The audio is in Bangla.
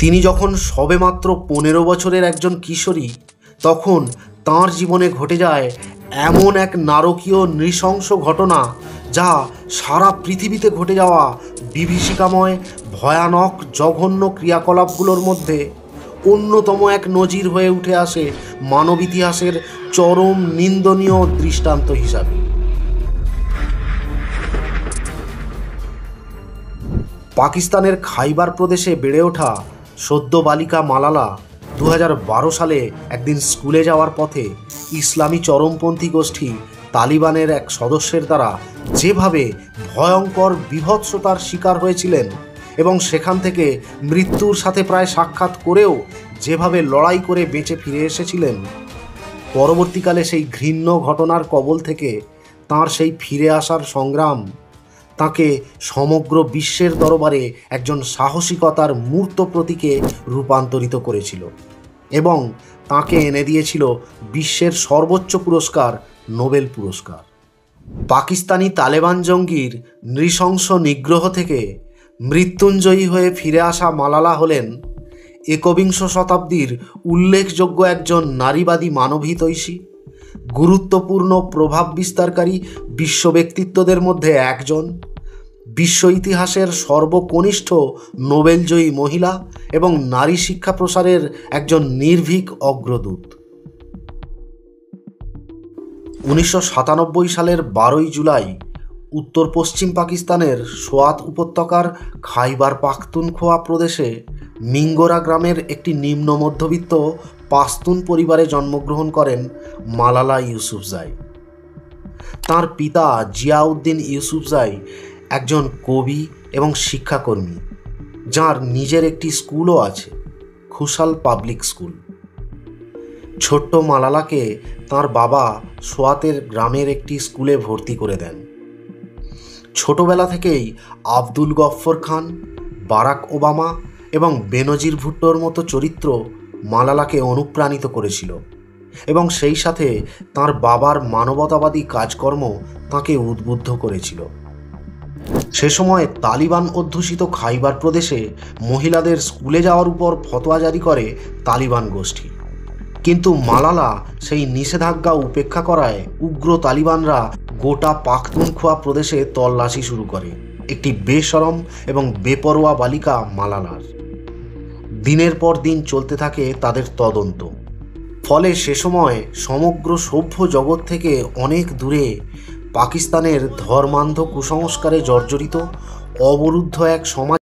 তিনি যখন সবেমাত্র 15 বছরের একজন কিশোরী, তখন তাঁর জীবনে ঘটে যায় এমন এক নারকীয় নৃশংস ঘটনা, যা সারা পৃথিবীতে ঘটে যাওয়া বিভীষিকাময় ভয়ানক জঘন্য ক্রিয়াকলাপগুলোর মধ্যে অন্যতম এক নজির হয়ে উঠে আসে মানব ইতিহাসের চরম নিন্দনীয় দৃষ্টান্ত হিসাবে। পাকিস্তানের খাইবার প্রদেশে বেড়ে ওঠা সদ্য বালিকা মালালা 2012 সালে একদিন স্কুলে যাওয়ার পথে ইসলামী চরমপন্থী গোষ্ঠী তালিবানের এক সদস্যের দ্বারা যেভাবে ভয়ঙ্কর বিভৎসতার শিকার হয়েছিলেন এবং সেখান থেকে মৃত্যুর সাথে প্রায় সাক্ষাৎ করেও যেভাবে লড়াই করে বেঁচে ফিরে এসেছিলেন, পরবর্তীকালে সেই ঘৃণ্য ঘটনার কবল থেকে তাঁর সেই ফিরে আসার সংগ্রাম তাকে সমগ্র বিশ্বের দরবারে একজন সাহসিকতার মূর্ত প্রতীকে রূপান্তরিত করেছিল এবং তাকে এনে দিয়েছিল বিশ্বের সর্বোচ্চ পুরস্কার, নোবেল পুরস্কার। পাকিস্তানি তালেবান জঙ্গির নৃশংস নিগ্রহ থেকে মৃত্যুঞ্জয়ী হয়ে ফিরে আসা মালালা হলেন একবিংশ শতাব্দীর উল্লেখযোগ্য একজন নারীবাদী মানবহিতৈষী, গুরুত্বপূর্ণ প্রভাব বিস্তারকারী বিশ্ব ব্যক্তিত্বদের মধ্যে একজন, বিশ্ব ইতিহাসের সর্বকনিষ্ঠ নোবেলজয়ী মহিলা এবং নারী শিক্ষা প্রসারের একজন নির্ভীক অগ্রদূত। 1997 সালের 12 জুলাই উত্তর পশ্চিম পাকিস্তানের সোয়াত উপত্যকার খাইবার পাখতুনখোয়া প্রদেশে মিঙ্গোরা গ্রামের একটি নিম্ন মধ্যবিত্ত পাশতুন পরিবারে জন্মগ্রহণ করেন মালালা ইউসুফজাই। তাঁর পিতা জিয়াউদ্দিন ইউসুফজাই একজন কবি এবং শিক্ষাকর্মী, যার নিজের একটি স্কুলও আছে, খুশাল পাবলিক স্কুল। ছোট্ট মালালাকে তাঁর বাবা সোয়াতের গ্রামের একটি স্কুলে ভর্তি করে দেন। ছোটবেলা থেকেই আব্দুল গফফর খান, বারাক ওবামা এবং বেনজির ভুট্টোর মতো চরিত্র মালালাকে অনুপ্রাণিত করেছিল এবং সেই সাথে তাঁর বাবার মানবতাবাদী কাজকর্ম তাঁকে উদ্বুদ্ধ করেছিল। সে সময় তালিবান অধ্যুষিত খাইবার প্রদেশে মহিলাদের স্কুলে যাওয়ার উপর ফতোয়া জারি করে তালিবান গোষ্ঠী, কিন্তু মালালা সেই নিষেধাজ্ঞা উপেক্ষা করায় উগ্র তালিবানরা গোটা পাখতুনখোয়া প্রদেশে তল্লাশি শুরু করে একটি বেশরম এবং বেপরোয়া বালিকা মালালার। দিনের পর দিন চলতে থাকে তাদের তদন্ত। ফলে সে সময় সমগ্র সভ্য জগৎ থেকে অনেক দূরে পাকিস্তানের ধর্মান্ধ কুসংস্কারে জর্জরিত অবরুদ্ধ এক সমাজ